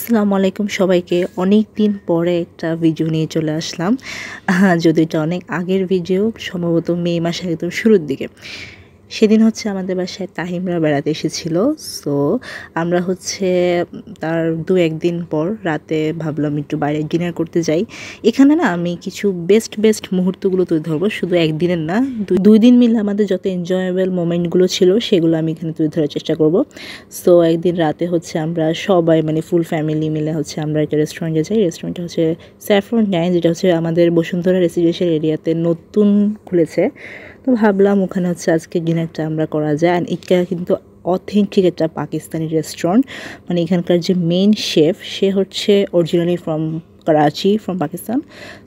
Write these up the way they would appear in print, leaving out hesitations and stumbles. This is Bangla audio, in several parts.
আসসালামু আলাইকুম সবাইকে। অনেক দিন পরে একটা ভিডিও নিয়ে চলে আসলাম। যদিও এটা অনেক আগের ভিডিও, সম্ভবত মে মাসের একদম শুরুর দিকে। সেদিন হচ্ছে আমাদের বাসায় তাহিমরা বেড়াতে এসেছিল। সো আমরা হচ্ছে তার 2-1 দিন পর রাতে ভাবলাম একটু বাইরে ডিনার করতে যাই। এখানে না আমি কিছু বেস্ট মুহূর্তগুলো তুলে ধরবো, শুধু একদিনের না, 2 দিন মিলে আমাদের যত এনজয়েবল মোমেন্টগুলো ছিল সেগুলো আমি এখানে তুলে ধরার চেষ্টা করব। সো একদিন রাতে হচ্ছে আমরা সবাই মানে ফুল ফ্যামিলি মিলে হচ্ছে আমরা একটা রেস্টুরেন্টে যাই। রেস্টুরেন্টটা হচ্ছে স্যাফরন ডাইন, যেটা হচ্ছে আমাদের বসুন্ধরা রেসিডেন্সিয়াল এরিয়াতে নতুন খুলেছে। তো ভাবলাম ওখানে হচ্ছে আজকে ডিনারটা আমরা করা যায়। অ্যান্ড এটা কিন্তু অথেন্টিক একটা পাকিস্তানি রেস্টুরেন্ট। মানে এখানকার যে মেইন শেফ সে হচ্ছে originally from Karachi, from Pakistan.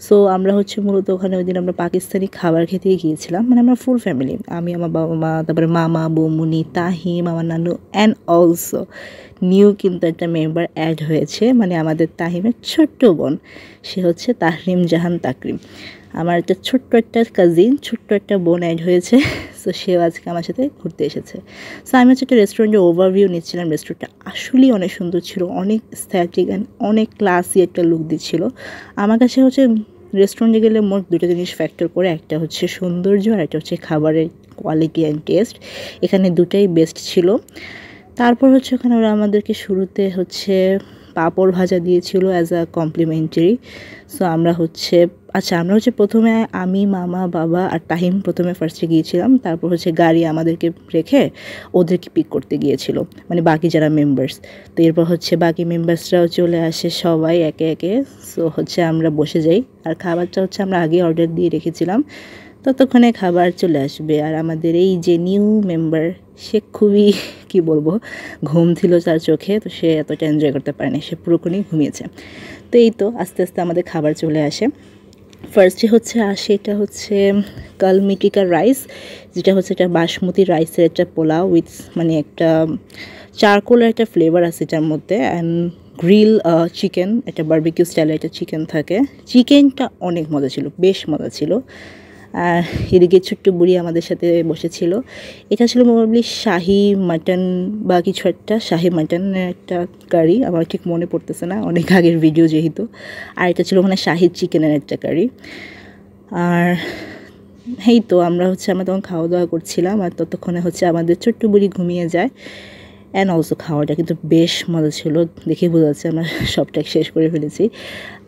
So আমরা হচ্ছে মূলত ওখানে ওই দিন আমরা পাকিস্তানি খাবার খেতেই গিয়েছিলাম। মানে আমরা ফুল ফ্যামিলি, আমি, আমার বাবা মা, তারপরে মামা বৌমুনি, তাহিম, আমার নানু, অ্যান্ড অলসো নিউ কিন্তু একটা মেম্বার অ্যাড হয়েছে, মানে আমাদের তাহিমের ছোট্ট বোন, সে হচ্ছে তাহরিম জাহান তাকরিম। আমার একটা ছোট্ট একটা কাজিন, ছোট্ট একটা বোন অ্যাড হয়েছে। সো সেও আজকে আমার সাথে ঘুরতে এসেছে। সো আমি হচ্ছে একটা রেস্টুরেন্টের ওভারভিউ নিচ্ছিলাম। রেস্টুরেন্টটা আসলেই অনেক সুন্দর ছিল, অনেক স্থেটিক অ্যান্ড অনেক ক্লাসি একটা লুক দিচ্ছিল। আমার কাছে হচ্ছে রেস্টুরেন্টে গেলে মোট দুটো জিনিস ফ্যাক্টর করে, একটা হচ্ছে সৌন্দর্য আর একটা হচ্ছে খাবারের কোয়ালিটি অ্যান্ড টেস্ট। এখানে দুটাই বেস্ট ছিল। তারপর হচ্ছে ওখানে ওরা আমাদেরকে শুরুতে হচ্ছে পাঁপড় ভাজা দিয়েছিল অ্যাজ আ কমপ্লিমেন্টারি। সো আমরা হচ্ছে আমরা হচ্ছে প্রথমে আমি, মামা, বাবা আর তাহিম প্রথমে ফার্স্টে গিয়েছিলাম। তারপর হচ্ছে গাড়ি আমাদেরকে রেখে ওদেরকে পিক করতে গিয়েছিল, মানে বাকি যারা মেম্বার্স। তো এরপর হচ্ছে বাকি মেম্বার্সরাও চলে আসে সবাই একে একে। সো হচ্ছে আমরা বসে যাই, আর খাবারটা হচ্ছে আমরা আগে অর্ডার দিয়ে রেখেছিলাম, ততক্ষণে খাবার চলে আসবে। আর আমাদের এই যে নিউ মেম্বার, সে খুবই কি বলবো, ঘুম ছিল তার চোখে, তো সে এতটা এনজয় করতে পারেনি, সে পুরোপুরি ঘুমিয়েছে। তো এই তো আস্তে আস্তে আমাদের খাবার চলে আসে। ফার্স্টে হচ্ছে আসে এটা হচ্ছে কালমিটিকা রাইস, যেটা হচ্ছে একটা বাসমতি রাইসের একটা পোলাও উইথ মানে একটা চারকোলের একটা ফ্লেভার আছে এটার মধ্যে। অ্যান্ড গ্রিল চিকেন, একটা বারবিকিউ স্টাইলের একটা চিকেন থাকে। চিকেনটা অনেক মজা ছিল, বেশ মজা ছিল। আর এদিকে ছোট্ট বুড়ি আমাদের সাথে বসেছিল। এটা ছিল মোটামুটি শাহি মাটন বা কিছু একটা, শাহি মাটনের একটা কারি, আমার ঠিক মনে পড়তেছে না, অনেক আগের ভিডিও যেহেতু। আর এটা ছিল ওখানে শাহি চিকেনের একটা কারি। আর এই তো আমরা তখন খাওয়া দাওয়া করছিলাম, আর ততক্ষণে হচ্ছে আমাদের ছোট্ট বুড়ি ঘুমিয়ে যায়। অ্যান্ড অলসো খাওয়াটা কিন্তু বেশ মজা ছিল, দেখে বোঝা যাচ্ছে আমরা সবটা শেষ করে ফেলেছি।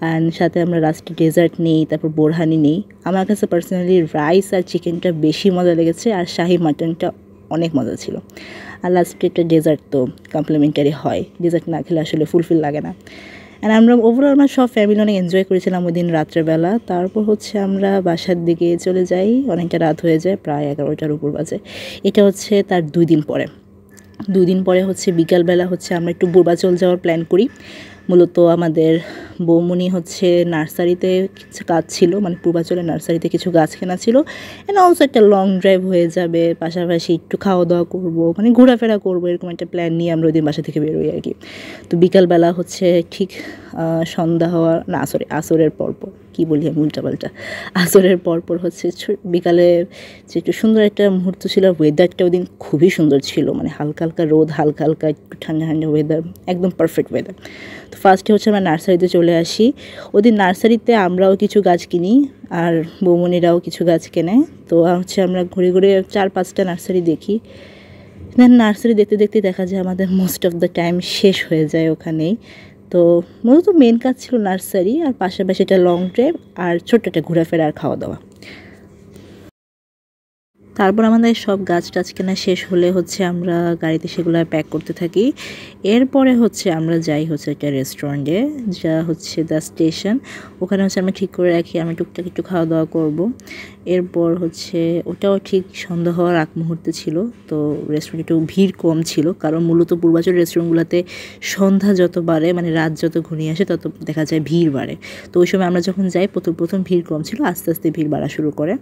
অ্যান্ড সাথে আমরা লাস্টে ডেজার্ট নেই, তারপর বোরহানি নেই। আমার কাছে পার্সোনালি রাইস আর চিকেনটা বেশি মজা লেগেছে, আর শাহি মাটনটা অনেক মজা ছিল। আর লাস্টে একটা ডেজার্ট তো কমপ্লিমেন্টারি হয়, ডেজার্ট না খেলে আসলে ফুলফিল লাগে না। অ্যান্ড আমরা ওভারঅল আমরা সব ফ্যামিলি অনেক এনজয় করেছিলাম ওই দিন রাত্রেবেলা। তারপর হচ্ছে আমরা বাসার দিকে চলে যাই, অনেকটা রাত হয়ে যায়, প্রায় 11টার উপর বাজে। এটা হচ্ছে তার 2 দিন পরে। 2 দিন পরে হচ্ছে বিকালবেলা হচ্ছে আমরা একটু পূর্বাচল যাওয়ার প্ল্যান করি। মূলত আমাদের বৌমনি হচ্ছে নার্সারিতে কিছু কাজ ছিল, মানে পূর্বাচলের নার্সারিতে কিছু গাছ কেনা ছিল। অ্যান্ড অলসো একটা লং ড্রাইভ হয়ে যাবে, পাশাপাশি একটু খাওয়া দাওয়া করবো, মানে ঘোরাফেরা করবো, এরকম একটা প্ল্যান নিয়ে আমরা ওই দিন বাসা থেকে বেরোই আর কি। তো বিকালবেলা হচ্ছে ঠিক সন্ধ্যা হওয়ার না, আসরের পরপর, কী বলি আমি উল্টাপাল্টা, আসরের পরপর হচ্ছে বিকালে যে একটু সুন্দর একটা মুহূর্ত ছিল। ওয়েদারটা ওই দিন খুবই সুন্দর ছিল, মানে হালকা হালকা রোদ, হালকা হালকা একটু ঠান্ডা ঠান্ডা ওয়েদার, একদম পারফেক্ট ওয়েদার। তো ফার্স্টে হচ্ছে আমরা নার্সারিতে চলে আসি। ওই দিন নার্সারিতে আমরাও কিছু গাছ কিনি, আর বৌমনিরাও কিছু গাছ কেনে। তো হচ্ছে আমরা ঘুরে ঘুরে 4-5টা নার্সারি দেখি। দেন নার্সারি দেখতে দেখতে দেখা যায় আমাদের মোস্ট অফ দ্য টাইম শেষ হয়ে যায় ওখানেই। তো মূলত মেন কাজ ছিল নার্সারি, আর পাশাপাশি একটা লং ড্রাইভ আর ছোট্ট একটা ঘোরাফেরা আর খাওয়া দাওয়া। তারপর আমাদের সব গাছ টাছ কেনা শেষ হলে হচ্ছে আমরা গাড়িতে সেগুলো প্যাক করতে থাকি। এরপরে হচ্ছে আমরা যাই হচ্ছে একটা রেস্টুরেন্টে, যা হচ্ছে দ্য স্টেশন। ওখানে হচ্ছে আমরা ঠিক করে রাখি আমরা টুকটাক একটু খাওয়া দাওয়া করব। এরপর হচ্ছে ওটাও ঠিক সন্ধ্যা হওয়ার আগ মুহূর্তে ছিল। তো রেস্টুরেন্টে একটু ভিড় কম ছিল, কারণ মূলত পূর্বাচল রেস্টুরেন্টগুলোতে সন্ধ্যা যত বাড়ে, মানে রাত যত ঘনিয়ে আসে, তত দেখা যায় ভিড় বাড়ে। তো ওই সময় আমরা যখন যাই প্রথম ভিড় কম ছিল, আস্তে আস্তে ভিড় বাড়া শুরু করে।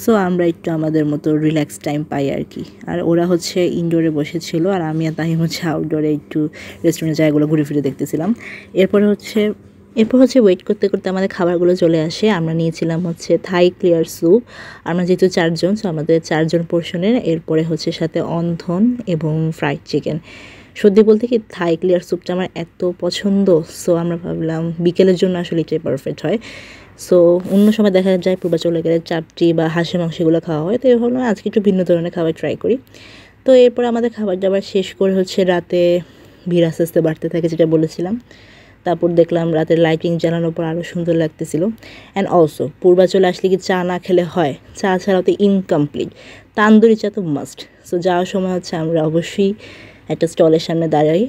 সো আমরা একটু আমাদের মতো রিল্যাক্স টাইম পাই আর কি। আর ওরা হচ্ছে ইনডোরে বসেছিল, আর আমি আর তাহিম হচ্ছে আউটডোরে একটু রেস্টুরেন্টের জায়গাগুলো ঘুরে ফিরে দেখতেছিলাম। এরপর হচ্ছে ওয়েট করতে করতে আমাদের খাবারগুলো চলে আসে। আমরা নিয়েছিলাম হচ্ছে থাই ক্লিয়ার স্যুপ। আমরা যেহেতু 4 জন, সো আমাদের 4 জন পোর্শনের। এরপরে হচ্ছে সাথে অন্থন এবং ফ্রাইড চিকেন। সত্যি বলতে কি থাই ক্লিয়ার স্যুপটা আমার এত পছন্দ, সো আমরা ভাবলাম বিকেলের জন্য আসলে এটাই পারফেক্ট হয়। সো অন্য সময় দেখা যায় পূর্বাচলে গেলে চাপটি বা হাঁসের মাংসগুলো খাওয়া হয়, তো এই ভাবলাম আজকে একটু ভিন্ন ধরনের খাবার ট্রাই করি। তো এরপর আমাদের খাবার দাবার শেষ করে হচ্ছে রাতে ভিড় আস্তে আস্তে বাড়তে থাকে যেটা বলেছিলাম। তারপর দেখলাম রাতের লাইটিং জ্বালানোর পর আরও সুন্দর লাগতেছিল। অ্যান্ড অলসো পূর্বাচলে আসলে কি চা না খেলে হয়, চা ছাড়াও তো ইনকমপ্লিট, তান্দুরি চা তো মাস্ট। সো যাওয়ার সময় হচ্ছে আমরা অবশ্যই একটা স্টলের সামনে দাঁড়াই,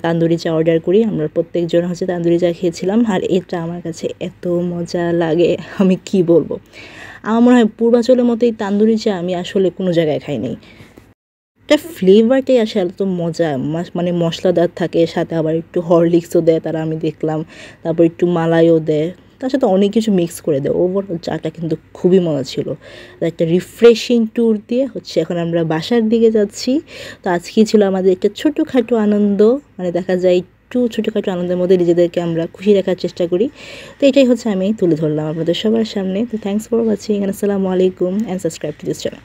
তান্দুরি চা অর্ডার করি। আমরা প্রত্যেকজন হচ্ছে তান্দুরি চা খেয়েছিলাম, আর এটা আমার কাছে এত মজা লাগে আমি কি বলবো। আমার মনে হয় পূর্বাচলের মতো এই তান্দুরি চা আমি আসলে কোনো জায়গায় খাই নাই। এটা ফ্লেভারটাই আসে এত মজা, মানে মশলাদার থাকে, সাথে আবার একটু হরলিক্সও দেয় তারা, আমি দেখলাম। তারপর একটু মালাইও দেয়, তার সাথে অনেক কিছু মিক্স করে দেয়। ওভারঅল চাটা কিন্তু খুবই মজা ছিল। একটা রিফ্রেশিং ট্যুর দিয়ে হচ্ছে এখন আমরা বাসার দিকে যাচ্ছি। তো আজকেই ছিল আমাদের একটা ছোটোখাটো আনন্দ, মানে দেখা যায় একটু ছোটোখাটো আনন্দের মধ্যে নিজেদেরকে আমরা খুশি রাখার চেষ্টা করি। তো এটাই হচ্ছে আমি তুলে ধরলাম আপনাদের সবার সামনে। তো থ্যাংকস ফর ওয়াচিং, আসসালামু আলাইকুম and subscribe to this channel.